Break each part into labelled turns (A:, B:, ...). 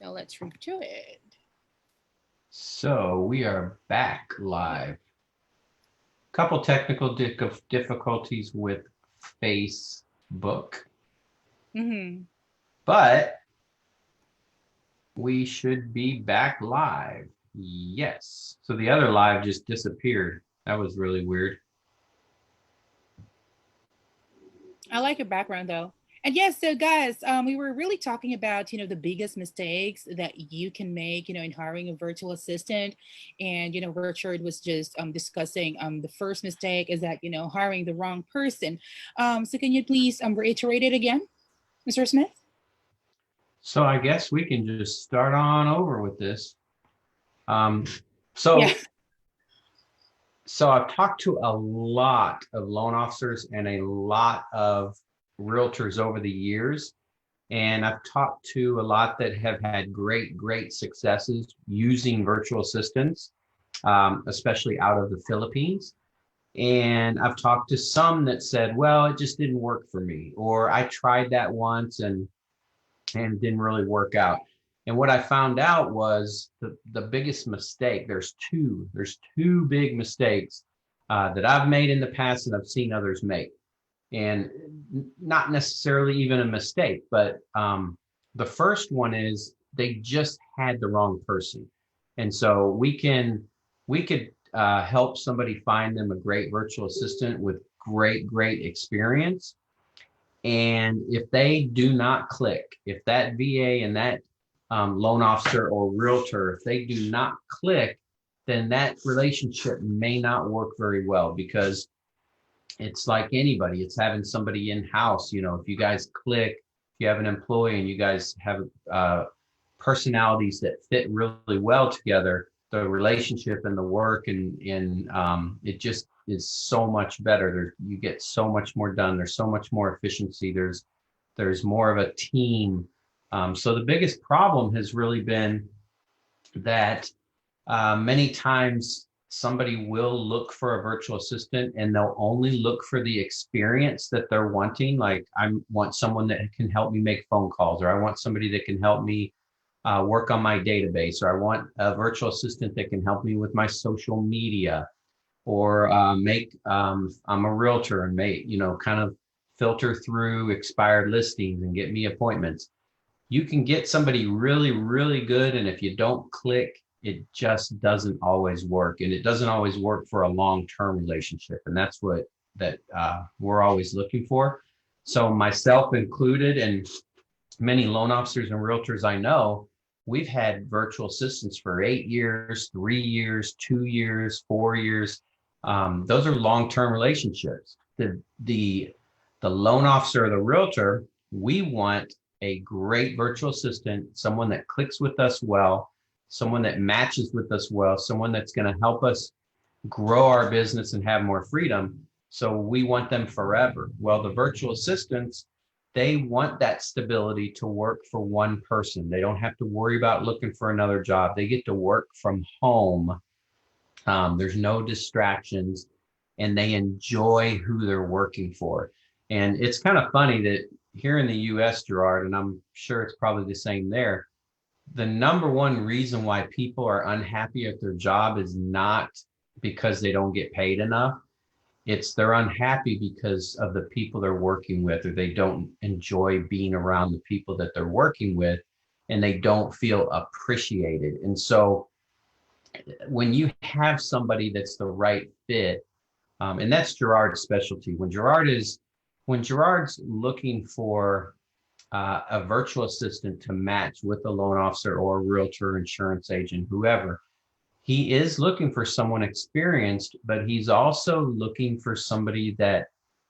A: So let's review it.
B: So we are back live. Couple technical difficulties with Facebook, but we should be back live. Yes. So the other live just disappeared. That was really weird.
A: I like your background though. And yes, so guys, we were really talking about, the biggest mistakes that you can make, in hiring a virtual assistant. And, Richard was just discussing the first mistake is that, hiring the wrong person. So can you please reiterate it again, Mr. Smith?
B: So I guess we can just start on over with this. Um,
A: Yeah.
B: so so I've talked to a lot of loan officers and a lot of realtors over the years. And I've talked to a lot that have had great successes using virtual assistants, especially out of the Philippines. And I've talked to some that said, well, it just didn't work for me, or I tried that once and it didn't really work out. And what I found out was the biggest mistake. There's two big mistakes that I've made in the past and I've seen others make. And not necessarily even a mistake, but the first one is they just had the wrong person. And so we could help somebody find them a great virtual assistant with great experience, and if they do not click, if that VA and that loan officer or realtor, if they do not click, then that relationship may not work very well, because it's like anybody, it's having somebody in house. If you guys click, if you have an employee and you guys have personalities that fit really well together, the relationship and the work and it just is so much better. You get so much more done. There's so much more efficiency. There's more of a team. So the biggest problem has really been that many times somebody will look for a virtual assistant and they'll only look for the experience that they're wanting. Like, I want someone that can help me make phone calls, or I want somebody that can help me work on my database, or I want a virtual assistant that can help me with my social media, or I'm a realtor and kind of filter through expired listings and get me appointments. You can get somebody really good, and if you don't click, it just doesn't always work, and it doesn't always work for a long-term relationship. And that's what that we're always looking for. So myself included, and many loan officers and realtors I know, we've had virtual assistants for 8 years, 3 years, 2 years, 4 years. Those are long-term relationships. The loan officer or the realtor, we want a great virtual assistant, someone that clicks with us well, someone that matches with us well, someone that's going to help us grow our business and have more freedom. So we want them forever. Well, the virtual assistants, they want that stability to work for one person. They don't have to worry about looking for another job. They get to work from home. There's no distractions, and they enjoy who they're working for. And it's kind of funny that here in the US, Gerard, and I'm sure it's probably the same there, the number one reason why people are unhappy at their job is not because they don't get paid enough. It's they're unhappy because of the people they're working with, or they don't enjoy being around the people that they're working with, and they don't feel appreciated. And so when you have somebody that's the right fit, and that's Gerard's specialty. When Gerard's looking for a virtual assistant to match with a loan officer or a realtor, insurance agent, whoever, he is looking for someone experienced, but he's also looking for somebody that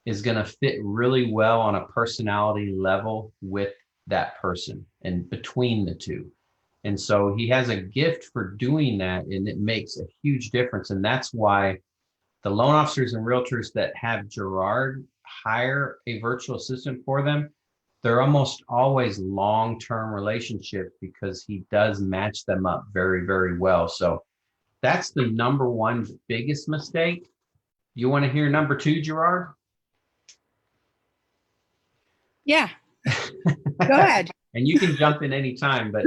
B: is going to fit really well on a personality level with that person and between the two. And so he has a gift for doing that, and it makes a huge difference. And that's why the loan officers and realtors that have Gerard hire a virtual assistant for them, they're almost always long-term relationships because he does match them up very well. So that's the number one biggest mistake. You want to hear number two, Gerard?
A: Yeah. Go ahead.
B: And you can jump in anytime, but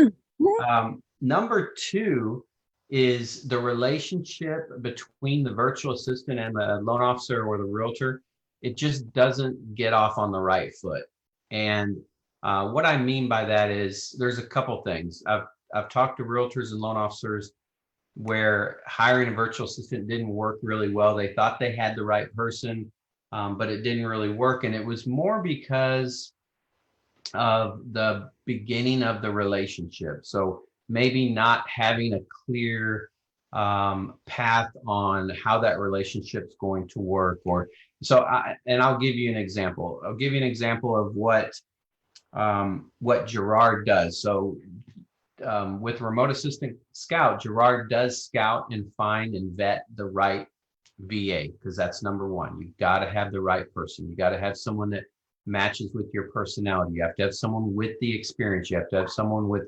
B: Number two is the relationship between the virtual assistant and the loan officer or the realtor. It just doesn't get off on the right foot. And what I mean by that is there's a couple things. I've talked to realtors and loan officers where hiring a virtual assistant didn't work really well. They thought they had the right person, but it didn't really work. And it was more because of the beginning of the relationship. So maybe not having a clear path on how that relationship's going to work. And I'll give you an example. I'll give you an example of what Gerard does. So with Remote Assistant Scout, Gerard does scout and find and vet the right VA, because that's number one. You've got to have the right person. You got to have someone that matches with your personality. You have to have someone with the experience. You have to have someone with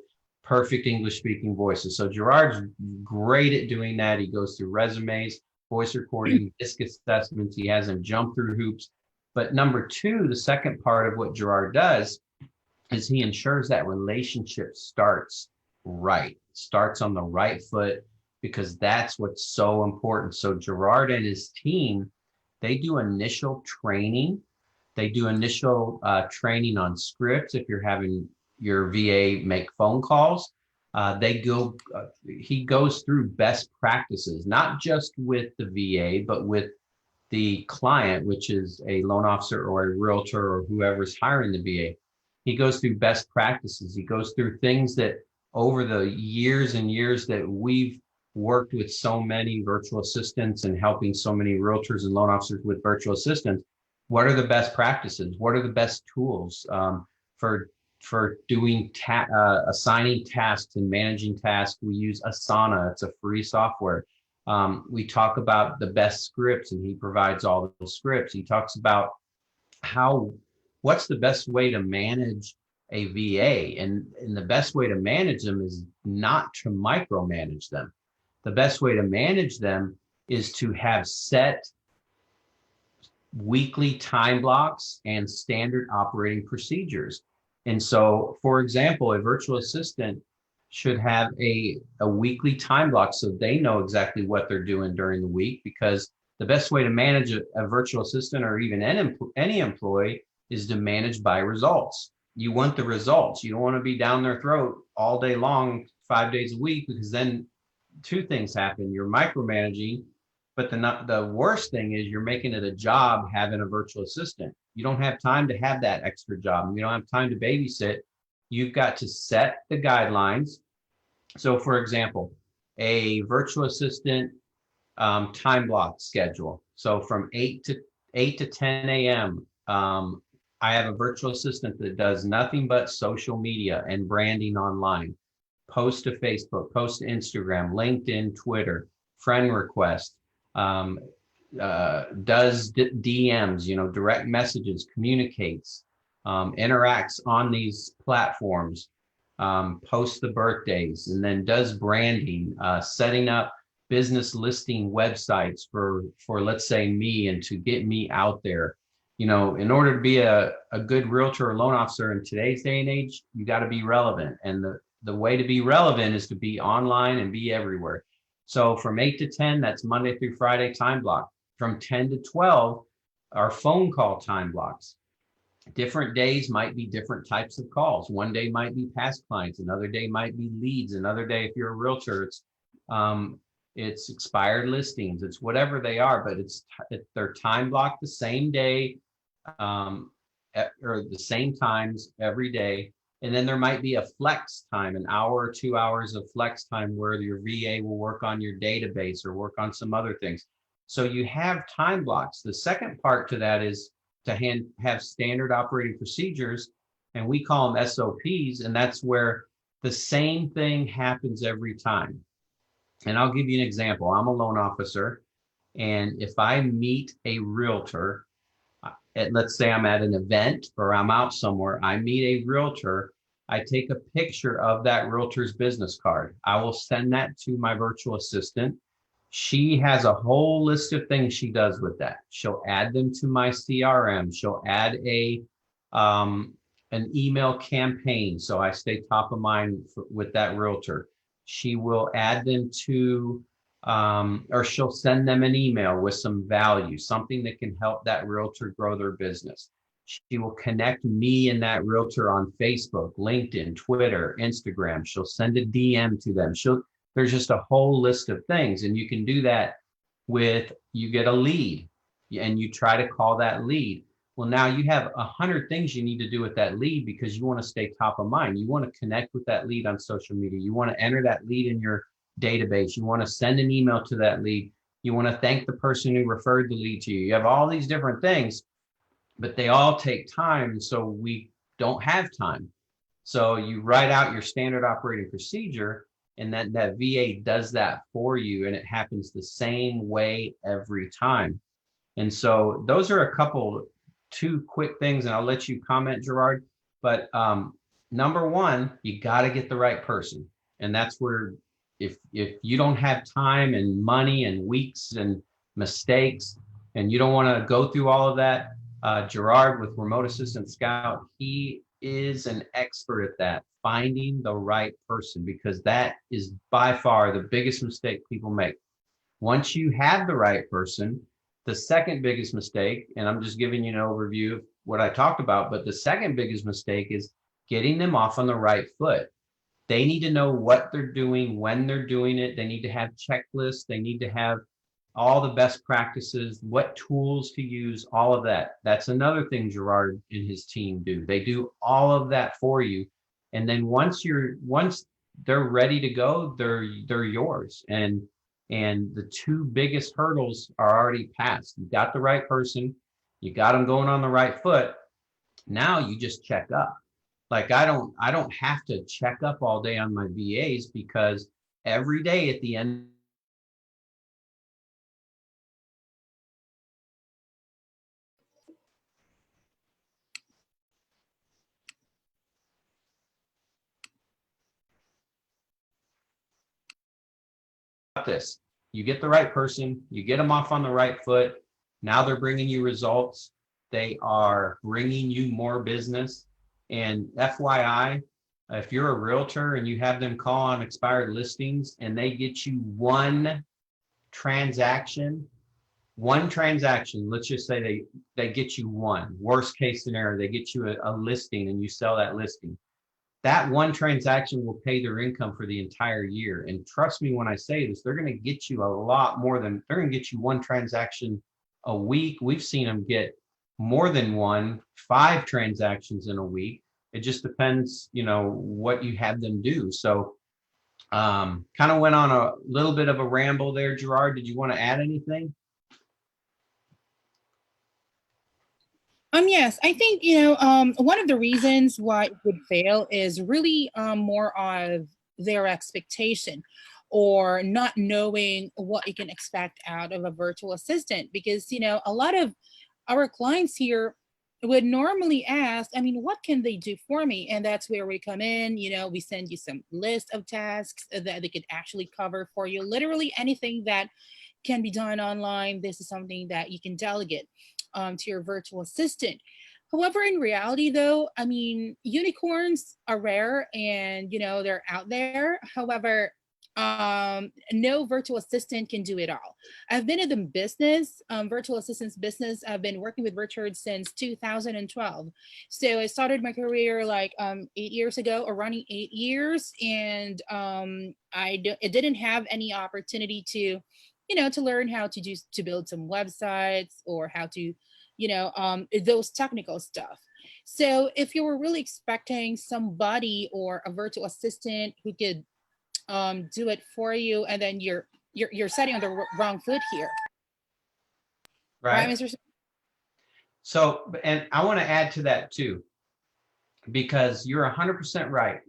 B: perfect English speaking voices. So Gerard's great at doing that. He goes through resumes, voice recording, disc assessments. He has them jump through hoops. But number two, the second part of what Gerard does is he ensures that relationship starts right, starts on the right foot, because that's what's so important. So Gerard and his team, they do initial training. They do initial training on scripts. If you're having your VA make phone calls, he goes through best practices, not just with the VA, but with the client, which is a loan officer or a realtor or whoever's hiring the VA. He goes through best practices. He goes through things that over the years and years that we've worked with so many virtual assistants and helping so many realtors and loan officers with virtual assistants. What are the best practices? What are the best tools for doing assigning tasks and managing tasks? We use Asana. It's a free software. We talk about the best scripts, and he provides all the scripts. He talks about what's the best way to manage a VA, and the best way to manage them is not to micromanage them. The best way to manage them is to have set weekly time blocks and standard operating procedures. And so, for example, a virtual assistant should have a weekly time block so they know exactly what they're doing during the week, because the best way to manage a virtual assistant or even any employee is to manage by results. You want the results. You don't want to be down their throat all day long, 5 days a week, because then two things happen. You're micromanaging, but the worst thing is you're making it a job having a virtual assistant. You don't have time to have that extra job. You don't have time to babysit. You've got to set the guidelines. So for example, a virtual assistant time block schedule. So from 8 to 10 a.m., I have a virtual assistant that does nothing but social media and branding online. Post to Facebook, post to Instagram, LinkedIn, Twitter, friend request, does DMs, direct messages, communicates, interacts on these platforms, posts the birthdays, and then does branding, setting up business listing websites for let's say me, and to get me out there. In order to be a good realtor or loan officer in today's day and age, you got to be relevant. And the way to be relevant is to be online and be everywhere. So from 8 to 10, that's Monday through Friday time block. From 10 to 12 are phone call time blocks. Different days might be different types of calls. One day might be past clients. Another day might be leads. Another day, if you're a realtor, it's expired listings. It's whatever they are, but they're time blocked the same day, or the same times every day. And then there might be a flex time, an hour or 2 hours of flex time where your VA will work on your database or work on some other things. So you have time blocks. The second part to that is to have standard operating procedures, and we call them SOPs, and that's where the same thing happens every time. And I'll give you an example. I'm a loan officer, and if I meet a realtor, let's say I'm at an event or I'm out somewhere, I meet a realtor, I take a picture of that realtor's business card. I will send that to my virtual assistant. She has a whole list of things she does with that. She'll add them to my CRM. She'll add an email campaign, so I stay top of mind with that realtor. She will add them to, or she'll send them an email with some value, something that can help that realtor grow their business. She will connect me and that realtor on Facebook, LinkedIn, Twitter, Instagram. She'll send a DM to them. There's just a whole list of things. And you can do that with, you get a lead and you try to call that lead. Well, now you have 100 things you need to do with that lead because you want to stay top of mind. You want to connect with that lead on social media. You want to enter that lead in your database. You want to send an email to that lead. You want to thank the person who referred the lead to you. You have all these different things, but they all take time. So we don't have time. So you write out your standard operating procedure, and that VA does that for you, and it happens the same way every time. And so those are a couple, two quick things, and I'll let you comment, Gerard. But number one, you got to get the right person, and that's where, if you don't have time and money and weeks and mistakes, and you don't want to go through all of that, Gerard with Remote Assistant Scout, he is an expert at that, finding the right person, because that is by far the biggest mistake people make. Once you have the right person, the second biggest mistake, and I'm just giving you an overview of what I talked about, but the second biggest mistake is getting them off on the right foot. They need to know what they're doing, when they're doing it. They need to have checklists. They need to have all the best practices, what tools to use, all of that. That's another thing Gerard and his team do. They do all of that for you. And then once they're ready to go, they're yours. And the two biggest hurdles are already passed. You got the right person, you got them going on the right foot. Now you just check up. Like I don't have to check up all day on my VAs, because every day at the end of this, you get the right person, you get them off on the right foot. Now they're bringing you results. They are bringing you more business. And FYI, if you're a realtor and you have them call on expired listings and they get you transaction, one transaction, let's just say they get you one. Worst case scenario, they get you a listing and you sell that listing. That one transaction will pay their income for the entire year. And trust me when I say this, they're going to get you a lot more than, they're going to get you one transaction a week. We've seen them get more than one, 5 transactions in a week. It just depends, what you have them do. So kind of went on a little bit of a ramble there, Gerard. Did you want to add anything?
A: Yes, I think, one of the reasons why it would fail is really more of their expectation, or not knowing what you can expect out of a virtual assistant. Because, a lot of our clients here would normally ask, I mean, what can they do for me? And that's where we come in. We send you some list of tasks that they could actually cover for you. Literally anything that can be done online, this is something that you can delegate to your virtual assistant. However, in reality, though, I mean, unicorns are rare, and they're out there. However, no virtual assistant can do it all. I've been in the business, virtual assistants business. I've been working with Richard since 2012. So I started my career like 8 years ago, or running 8 years, and it didn't have any opportunity to learn how to build some websites, or how to those technical stuff. So if you were really expecting somebody or a virtual assistant who could do it for you, and then you're setting on the wrong foot here, right,
B: Right.
A: Mr.
B: So, and I want to add to that too, because you're 100% right.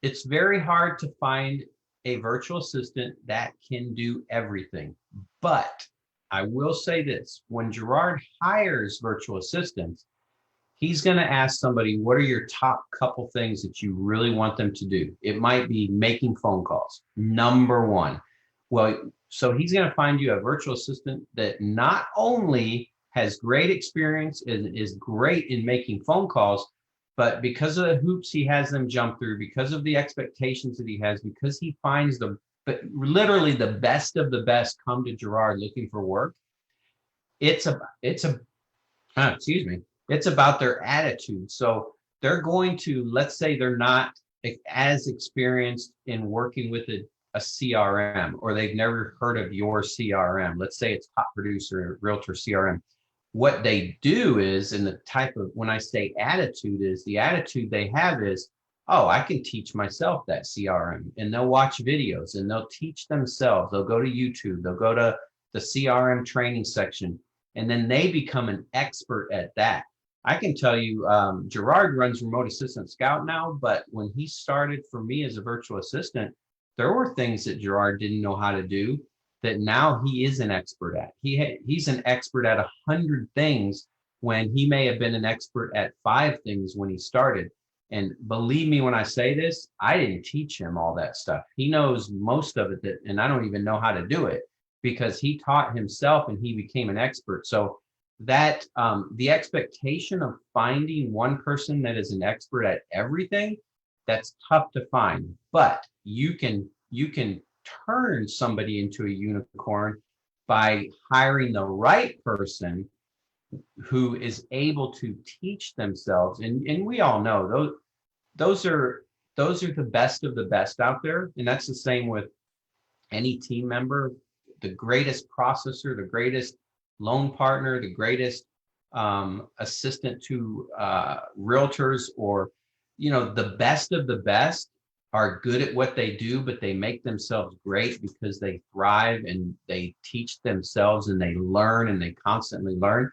B: It's very hard to find a virtual assistant that can do everything. But I will say this, when Gerard hires virtual assistants, he's going to ask somebody, what are your top couple things that you really want them to do? It might be making phone calls, number one. Well, so he's going to find you a virtual assistant that not only has great experience, is great in making phone calls, but because of the hoops he has them jump through, because of the expectations that he has, because he finds but literally the best of the best come to Gerard looking for work. Excuse me, it's about their attitude. So they're going to, let's say they're not as experienced in working with a CRM, or they've never heard of your CRM. Let's say it's Top Producer, Realtor CRM. What they do is, in the type of, when I say attitude, is the attitude they have is, oh, I can teach myself that CRM. And they'll watch videos and they'll teach themselves. They'll go to YouTube, they'll go to the CRM training section, and then they become an expert at that. I can tell you, Gerard runs Remote Assistant Scout now, but when he started for me as a virtual assistant, there were things that Gerard didn't know how to do that now he is an expert at. He's an expert at 100 things when he may have been an expert at 5 things when he started. And believe me when I say this, I didn't teach him all that stuff. He knows most of it, and I don't even know how to do it, because he taught himself and he became an expert. So that the expectation of finding one person that is an expert at everything, that's tough to find. But you can turn somebody into a unicorn by hiring the right person who is able to teach themselves. And we all know those are the best of the best out there. And that's the same with any team member. The greatest processor, the greatest loan partner, the greatest assistant to realtors, or the best of the best are good at what they do, but they make themselves great because they thrive and they teach themselves and they learn and they constantly learn.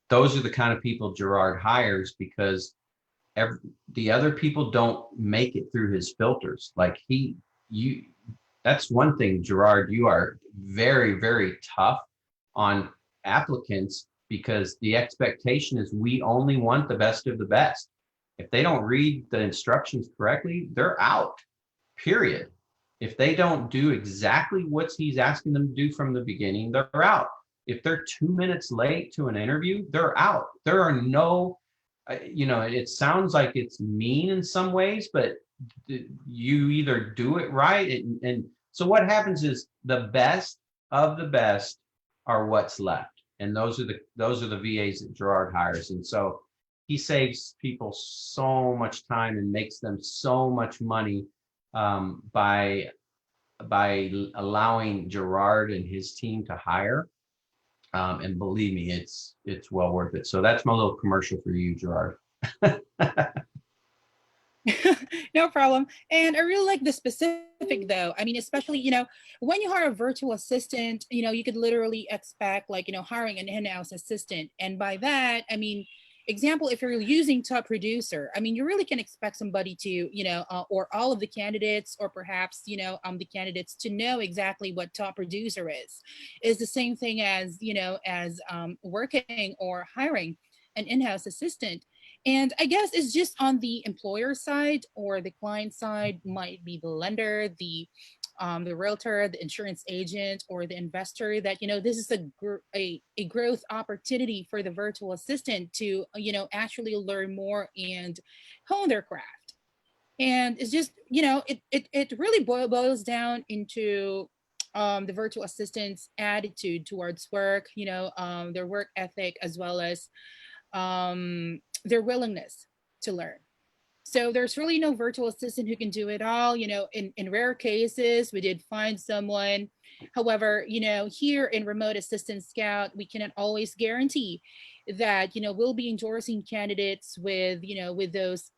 B: Those are the kind of people Gerard hires, because the other people don't make it through his filters. Like that's one thing, Gerard, you are very, very tough on applicants, because the expectation is we only want the best of the best. If they don't read the instructions correctly, they're out, period. If they don't do exactly what he's asking them to do from the beginning, they're out. If they're 2 minutes late to an interview, they're out. There are no, it sounds like it's mean in some ways, but you either do it right. And so what happens is the best of the best are what's left. And those are the VAs that Gerard hires. And so he saves people so much time and makes them so much money by allowing Gerard and his team to hire. And believe me, it's well worth it. So that's my little commercial for you, Gerard.
A: No problem. And I really like the specific though. I mean, especially, when you hire a virtual assistant, you could literally expect like, hiring an in-house assistant. And by that, I mean, example, if you're using Top Producer, I mean, you really can expect somebody to, or all of the candidates, or perhaps, the candidates to know exactly what Top Producer is the same thing as, working or hiring an in-house assistant. And I guess it's just on the employer side or the client side, might be the lender, the realtor, the insurance agent, or the investor, that this is a growth opportunity for the virtual assistant to actually learn more and hone their craft. And it's just it really boils down into the virtual assistant's attitude towards work, their work ethic, as well as their willingness to learn. So there's really no virtual assistant who can do it all. In rare cases, we did find someone. However, here in Remote Assistant Scout, we cannot always guarantee that, we'll be endorsing candidates with those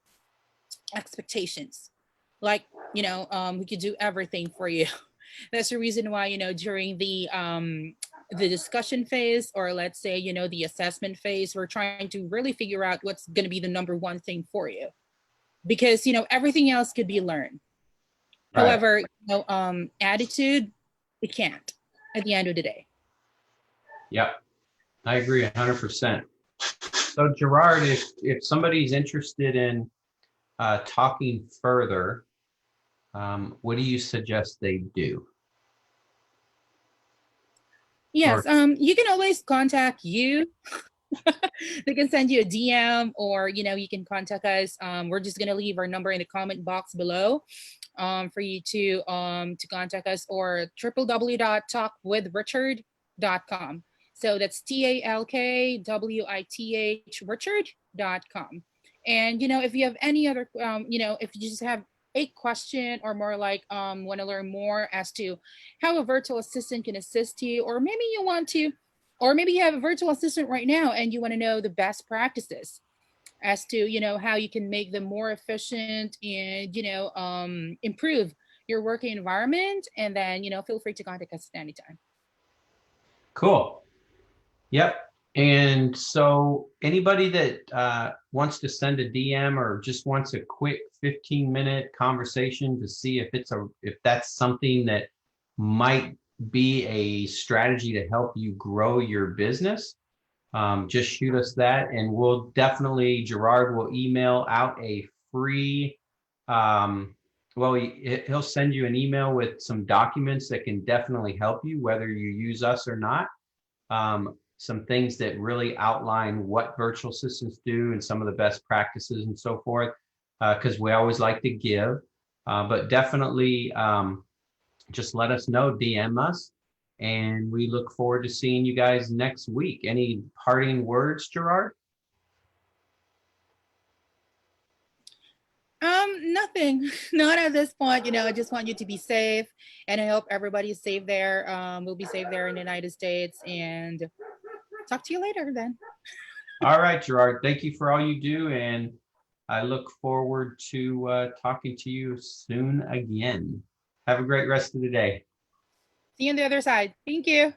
A: expectations. Like, we could do everything for you. That's the reason why, during the discussion phase, or let's say, the assessment phase, we're trying to really figure out what's going to be the number one thing for you, because everything else could be learned.
B: Right.
A: However, attitude, it can't at the end of the day.
B: Yep. I agree 100%. So Gerard, if somebody's interested in talking further, what do you suggest they do?
A: Yes, you can always contact you. They can send you a DM, or you can contact us. We're just gonna leave our number in the comment box below, for you to contact us, or www.talkwithrichard.com. So that's TALKWITH Richard.com. And if you have any other, if you just have a question, or more like want to learn more as to how a virtual assistant can assist you, or maybe you want to, or maybe you have a virtual assistant right now and you want to know the best practices as to how you can make them more efficient, and improve your working environment, and then feel free to contact us at any time.
B: Cool. Yep. And so anybody that wants to send a DM or just wants a quick 15-minute conversation to see if that's something that might be a strategy to help you grow your business, just shoot us that, and we'll definitely, Gerard will email out a free, well, he'll send you an email with some documents that can definitely help you, whether you use us or not. Some things that really outline what virtual assistants do and some of the best practices and so forth, because we always like to give. But definitely just let us know, DM us, and we look forward to seeing you guys next week. Any parting words, Gerard?
A: Nothing. Not at this point. I just want you to be safe, and I hope everybody's safe there. We'll be safe there in the United States, and talk to you later then.
B: All right, Gerard, thank you for all you do, and I look forward to talking to you soon again. Have a great rest of the day.
A: See you on the other side. Thank you.